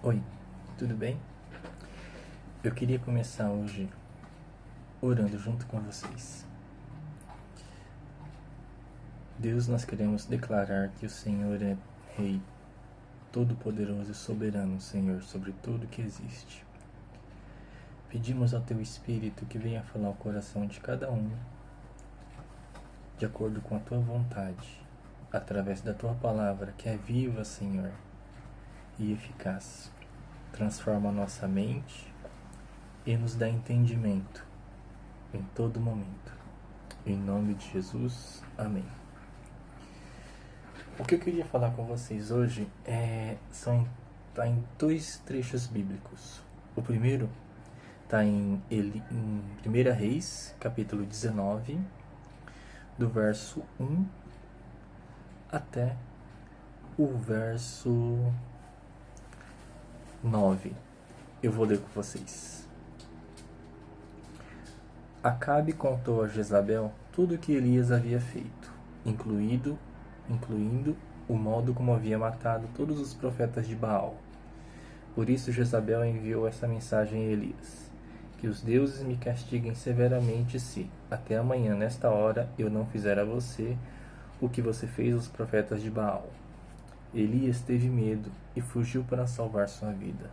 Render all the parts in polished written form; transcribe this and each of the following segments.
Oi, tudo bem? Eu queria começar hoje orando junto com vocês. Deus, nós queremos declarar que o Senhor é Rei, todo-poderoso e soberano, Senhor, sobre tudo que existe. Pedimos ao Teu Espírito que venha falar ao coração de cada um, de acordo com a Tua vontade, através da Tua palavra, que é viva, Senhor, e eficaz. Transforma a nossa mente e nos dá entendimento em todo momento. Em nome de Jesus, amém. O que eu queria falar com vocês hoje está em dois trechos bíblicos. O primeiro está em 1 Reis, capítulo 19, do verso 1 até o verso 9. Eu vou ler com vocês. Acabe contou a Jezabel tudo o que Elias havia feito, incluindo o modo como havia matado todos os profetas de Baal. Por isso Jezabel enviou essa mensagem a Elias: que os deuses me castiguem severamente se, até amanhã nesta hora, eu não fizer a você o que você fez aos profetas de Baal. Elias teve medo e fugiu para salvar sua vida.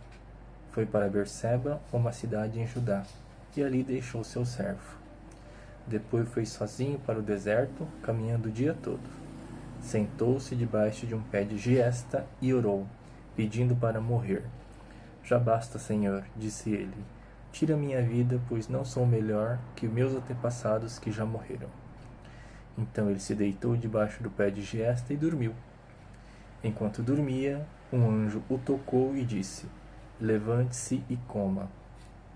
Foi para Berseba, uma cidade em Judá, e ali deixou seu servo. Depois foi sozinho para o deserto, caminhando o dia todo. Sentou-se debaixo de um pé de giesta e orou, pedindo para morrer. Já basta, Senhor, disse ele. Tira minha vida, pois não sou melhor que meus antepassados que já morreram. Então ele se deitou debaixo do pé de giesta e dormiu. Enquanto dormia, um anjo o tocou e disse: Levante-se e coma.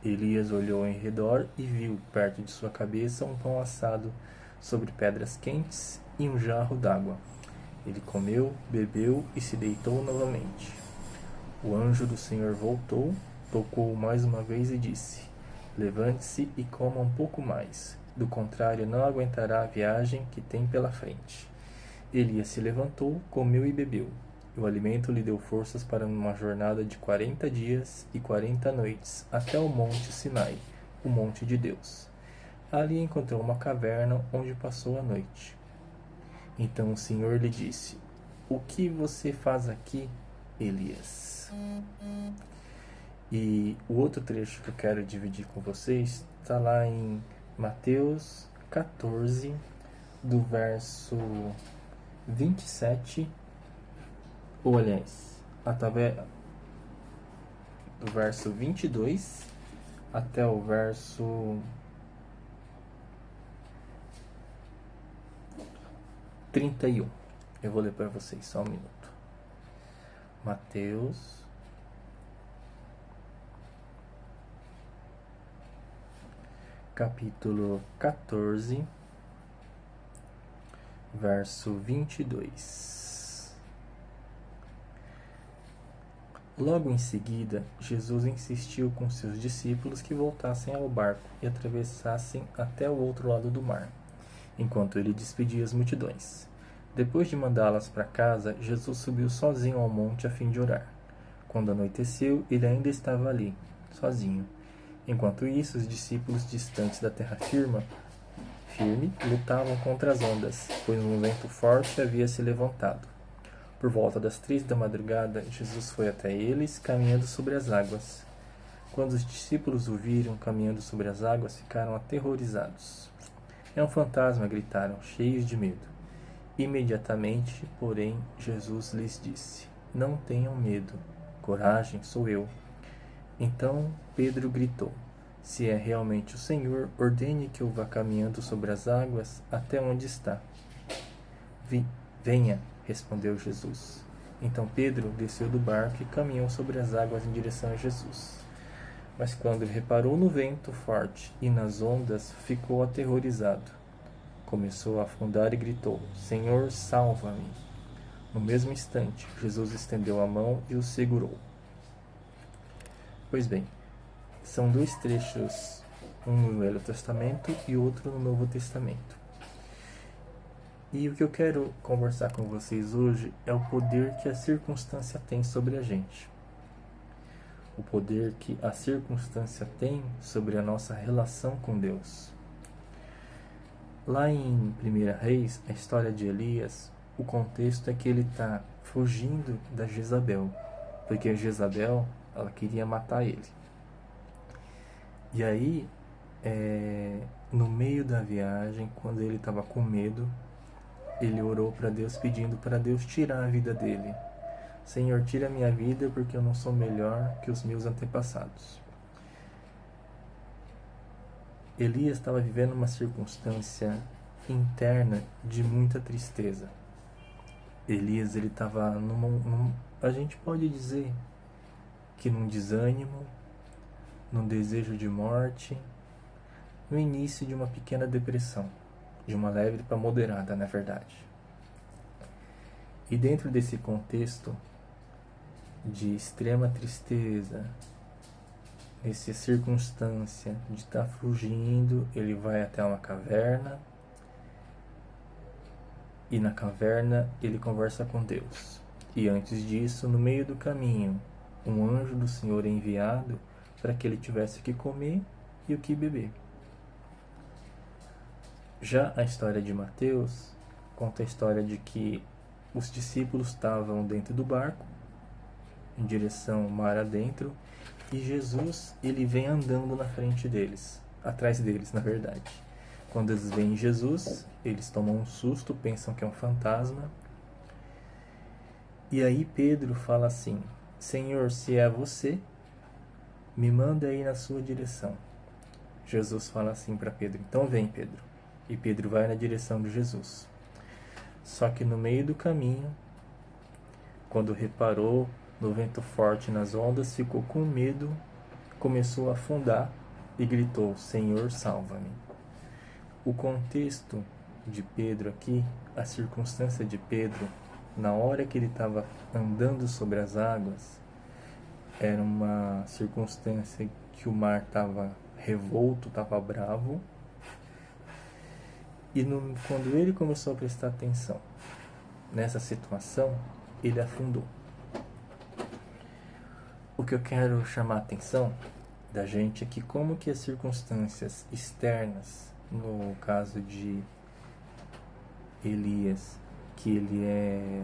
Elias olhou em redor e viu, perto de sua cabeça, um pão assado sobre pedras quentes e um jarro d'água. Ele comeu, bebeu e se deitou novamente. O anjo do Senhor voltou, tocou-o mais uma vez e disse: Levante-se e coma um pouco mais. Do contrário, não aguentará a viagem que tem pela frente. Elias se levantou, comeu e bebeu. O alimento lhe deu forças para uma jornada de 40 dias e 40 noites, até o monte Sinai, o monte de Deus. Ali encontrou uma caverna onde passou a noite. Então o Senhor lhe disse: O que você faz aqui, Elias? E o outro trecho que eu quero dividir com vocês está lá em Mateus 14, do verso 27, ou aliás, do verso 22 até o verso 31. Eu vou ler para vocês, só um minuto. Mateus capítulo 14, verso 22. Logo em seguida, Jesus insistiu com seus discípulos que voltassem ao barco e atravessassem até o outro lado do mar, enquanto ele despedia as multidões. Depois de mandá-las para casa, Jesus subiu sozinho ao monte a fim de orar. Quando anoiteceu, ele ainda estava ali, sozinho. Enquanto isso, os discípulos distantes da terra firme lutavam contra as ondas, pois um vento forte havia se levantado. Por volta das 3 da madrugada, Jesus foi até eles, caminhando sobre as águas. Quando os discípulos o viram caminhando sobre as águas, ficaram aterrorizados. É um fantasma, gritaram, cheios de medo. Imediatamente, porém, Jesus lhes disse: Não tenham medo. Coragem, sou eu. Então Pedro gritou: Se é realmente o Senhor, ordene que eu vá caminhando sobre as águas até onde está. Venha, respondeu Jesus. Então Pedro desceu do barco e caminhou sobre as águas em direção a Jesus. Mas quando ele reparou no vento forte e nas ondas, ficou aterrorizado. Começou a afundar e gritou: Senhor, salva-me! No mesmo instante, Jesus estendeu a mão e o segurou. Pois bem, são dois trechos, um no Velho Testamento e outro no Novo Testamento. E o que eu quero conversar com vocês hoje é o poder que a circunstância tem sobre a gente. o poder que a circunstância tem sobre a nossa relação com Deus. Lá em 1 Reis, a história de Elias, o contexto é que ele está fugindo da Jezabel, porque a Jezabel, ela queria matar ele. E aí, no meio da viagem, quando ele estava com medo, ele orou para Deus pedindo para Deus tirar a vida dele. Senhor, tira a minha vida porque eu não sou melhor que os meus antepassados. Elias estava vivendo uma circunstância interna de muita tristeza. Elias, ele estava a gente pode dizer que num desânimo, num desejo de morte, no início de uma pequena depressão, de uma leve para moderada, na verdade. E dentro desse contexto de extrema tristeza, nessa circunstância de estar fugindo, ele vai até uma caverna, e na caverna ele conversa com Deus. E antes disso, no meio do caminho, um anjo do Senhor é enviado para que ele tivesse o que comer e o que beber. Já a história de Mateus conta a história de que os discípulos estavam dentro do barco, em direção ao mar adentro, e Jesus, ele vem andando na frente deles, atrás deles, na verdade. Quando eles veem Jesus, eles tomam um susto, pensam que é um fantasma. E aí Pedro fala assim: Senhor, se é você, me manda aí na sua direção. Jesus fala assim para Pedro: então vem, Pedro. E Pedro vai na direção de Jesus. Só que no meio do caminho, quando reparou no vento forte nas ondas, ficou com medo, começou a afundar e gritou: Senhor, salva-me. O contexto de Pedro aqui, a circunstância de Pedro, na hora que ele estava andando sobre as águas, era uma circunstância que o mar estava revolto, estava bravo. E quando ele começou a prestar atenção nessa situação, ele afundou. O que eu quero chamar a atenção da gente é que como que as circunstâncias externas, no caso de Elias, que ele é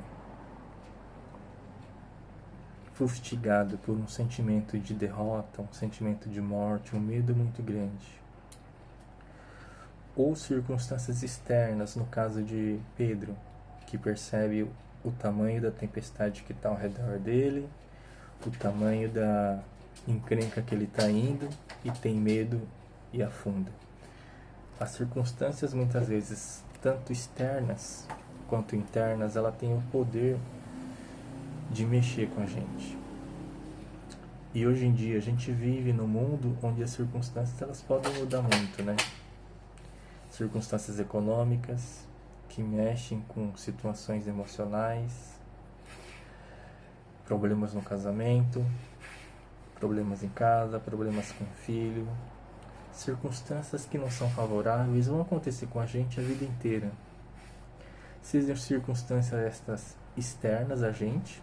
fustigado por um sentimento de derrota, um sentimento de morte, um medo muito grande, ou circunstâncias externas, no caso de Pedro, que percebe o tamanho da tempestade que está ao redor dele, o tamanho da encrenca que ele está indo e tem medo e afunda. As circunstâncias, muitas vezes, tanto externas quanto internas, ela tem o poder de mexer com a gente. E hoje em dia a gente vive num mundo onde as circunstâncias elas podem mudar muito, né? Circunstâncias econômicas que mexem com situações emocionais, problemas no casamento, problemas em casa, problemas com o filho, circunstâncias que não são favoráveis vão acontecer com a gente a vida inteira. Sejam circunstâncias estas externas a gente,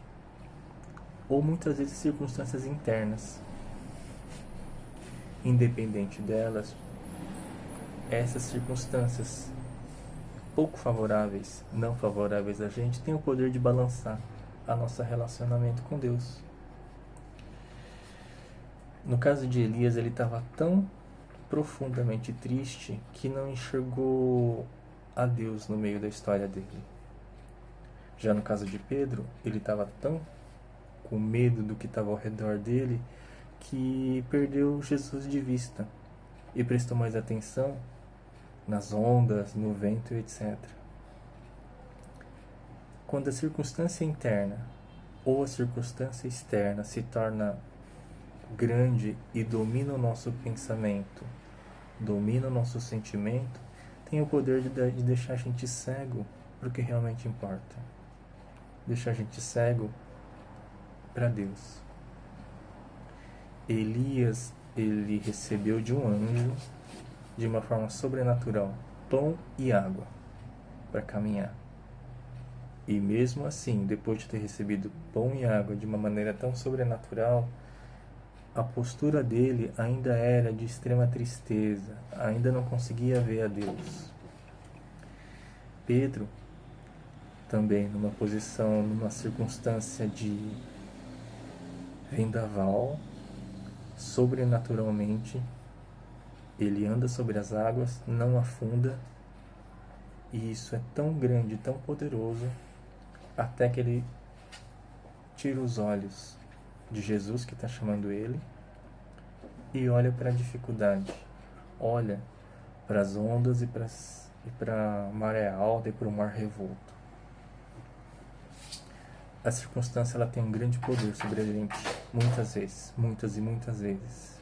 ou muitas vezes circunstâncias internas. Independente delas, essas circunstâncias pouco favoráveis, não favoráveis a gente, têm o poder de balançar a nosso relacionamento com Deus. No caso de Elias, ele estava tão profundamente triste que não enxergou a Deus no meio da história dele. Já no caso de Pedro, ele estava tão com medo do que estava ao redor dele que perdeu Jesus de vista e prestou mais atenção nas ondas, no vento, etc. Quando a circunstância interna ou a circunstância externa se torna grande e domina o nosso pensamento, domina o nosso sentimento, tem o poder de deixar a gente cego para o que realmente importa. Deixar a gente cego para Deus. Elias, ele recebeu de um anjo, de uma forma sobrenatural, pão e água para caminhar. E mesmo assim, depois de ter recebido pão e água de uma maneira tão sobrenatural, a postura dele ainda era de extrema tristeza, ainda não conseguia ver a Deus. Pedro, também numa posição, numa circunstância de vendaval, sobrenaturalmente, ele anda sobre as águas, não afunda, e isso é tão grande, tão poderoso, até que ele tira os olhos de Jesus que está chamando ele e olha para a dificuldade, olha para as ondas e para a maré alta e para o mar revolto. A circunstância ela tem um grande poder sobre a gente, muitas vezes, muitas e muitas vezes.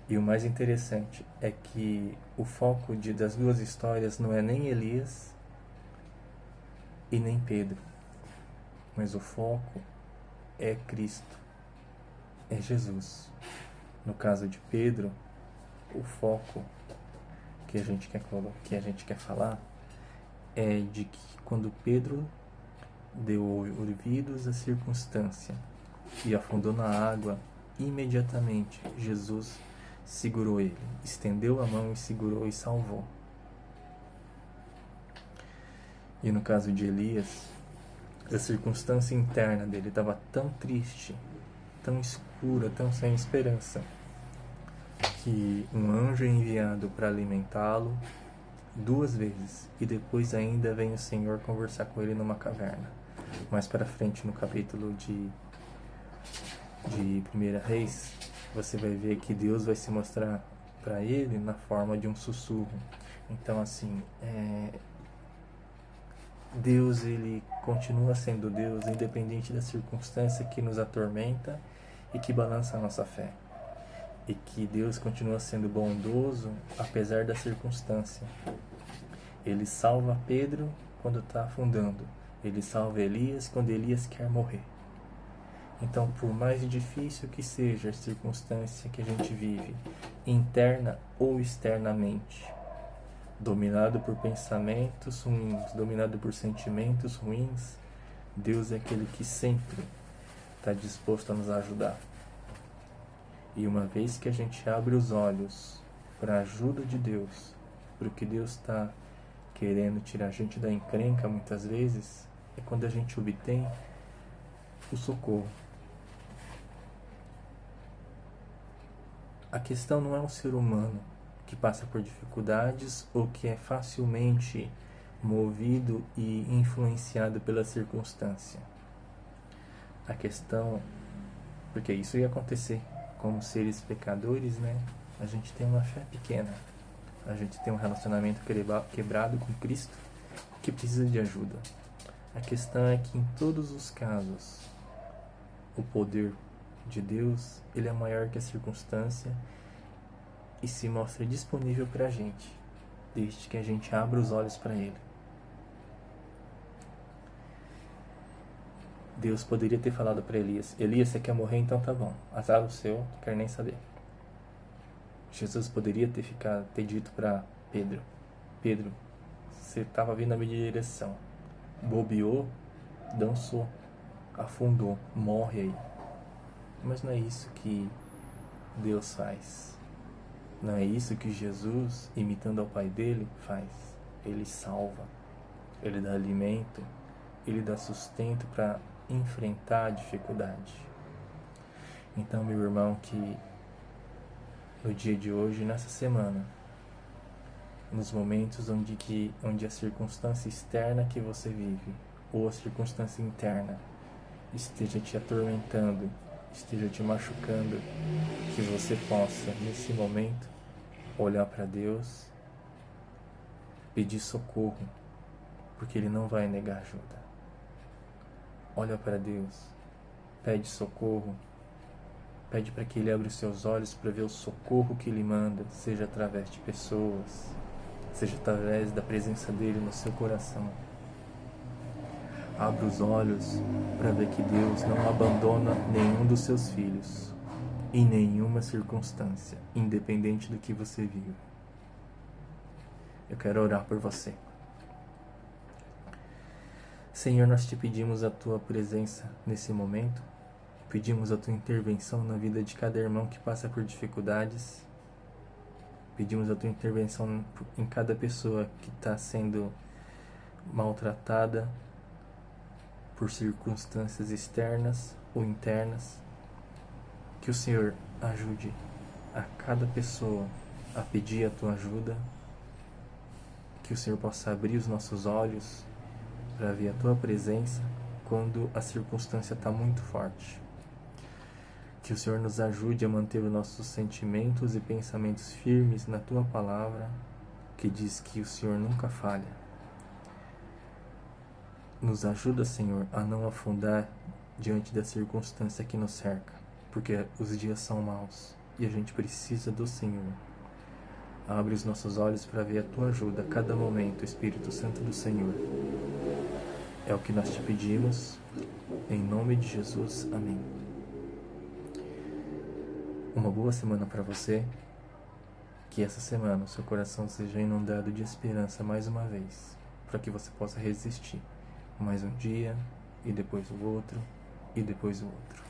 E o mais interessante é que o foco das duas histórias não é nem Elias e nem Pedro, mas o foco é Cristo, é Jesus. No caso de Pedro, o foco que a gente quer falar é de que quando Pedro deu ouvidos à circunstância e afundou na água, imediatamente Jesus segurou ele, estendeu a mão e segurou e salvou. E no caso de Elias, a circunstância interna dele estava tão triste, tão escura, tão sem esperança, que um anjo é enviado para alimentá-lo 2 vezes, e depois ainda vem o Senhor conversar com ele numa caverna. Mais para frente no capítulo de 1 Reis, você vai ver que Deus vai se mostrar para ele na forma de um sussurro. Então assim, Deus ele continua sendo Deus, independente da circunstância que nos atormenta e que balança a nossa fé. E que Deus continua sendo bondoso apesar da circunstância. Ele salva Pedro quando está afundando. Ele salva Elias quando Elias quer morrer. Então, por mais difícil que seja a circunstância que a gente vive, interna ou externamente, dominado por pensamentos ruins, dominado por sentimentos ruins, Deus é aquele que sempre está disposto a nos ajudar. E uma vez que a gente abre os olhos para a ajuda de Deus, para o que Deus está querendo tirar a gente da encrenca muitas vezes, é quando a gente obtém o socorro. A questão não é um ser humano que passa por dificuldades ou que é facilmente movido e influenciado pela circunstância. A questão, porque isso ia acontecer, como seres pecadores, né? A gente tem uma fé pequena, a gente tem um relacionamento quebrado com Cristo que precisa de ajuda. A questão é que em todos os casos, o poder de Deus, ele é maior que a circunstância e se mostra disponível para a gente, desde que a gente abra os olhos para ele. Deus poderia ter falado para Elias: Elias, você quer morrer? Então tá bom, azar o seu, não quero nem saber. Jesus poderia ter dito para Pedro: Pedro, você estava vindo na minha direção, bobeou, dançou, afundou, morre aí. Mas não é isso que Deus faz. Não é isso que Jesus, imitando ao Pai dele, faz. Ele salva, ele dá alimento, ele dá sustento para enfrentar a dificuldade. Então, meu irmão, que no dia de hoje, nessa semana, nos momentos onde a circunstância externa que você vive ou a circunstância interna esteja te atormentando, esteja te machucando, que você possa, nesse momento, olhar para Deus, pedir socorro, porque Ele não vai negar ajuda. Olha para Deus, pede socorro, pede para que Ele abra os seus olhos para ver o socorro que Ele manda, seja através de pessoas, seja através da presença dEle no seu coração. Abra os olhos para ver que Deus não abandona nenhum dos seus filhos, em nenhuma circunstância, independente do que você vive. Eu quero orar por você. Senhor, nós te pedimos a Tua presença nesse momento, Pedimos a Tua intervenção na vida de cada irmão que passa por dificuldades. Pedimos a Tua intervenção em cada pessoa que está sendo maltratada por circunstâncias externas ou internas. Que o Senhor ajude a cada pessoa a pedir a Tua ajuda. Que o Senhor possa abrir os nossos olhos para ver a Tua presença quando a circunstância está muito forte. Que o Senhor nos ajude a manter os nossos sentimentos e pensamentos firmes na Tua palavra, que diz que o Senhor nunca falha. Nos ajuda, Senhor, a não afundar diante da circunstância que nos cerca, porque os dias são maus e a gente precisa do Senhor. Abre os nossos olhos para ver a Tua ajuda a cada momento, Espírito Santo do Senhor. É o que nós te pedimos, em nome de Jesus. Amém. Uma boa semana para você. Que essa semana o seu coração seja inundado de esperança mais uma vez, para que você possa resistir mais um dia, e depois o outro, e depois o outro.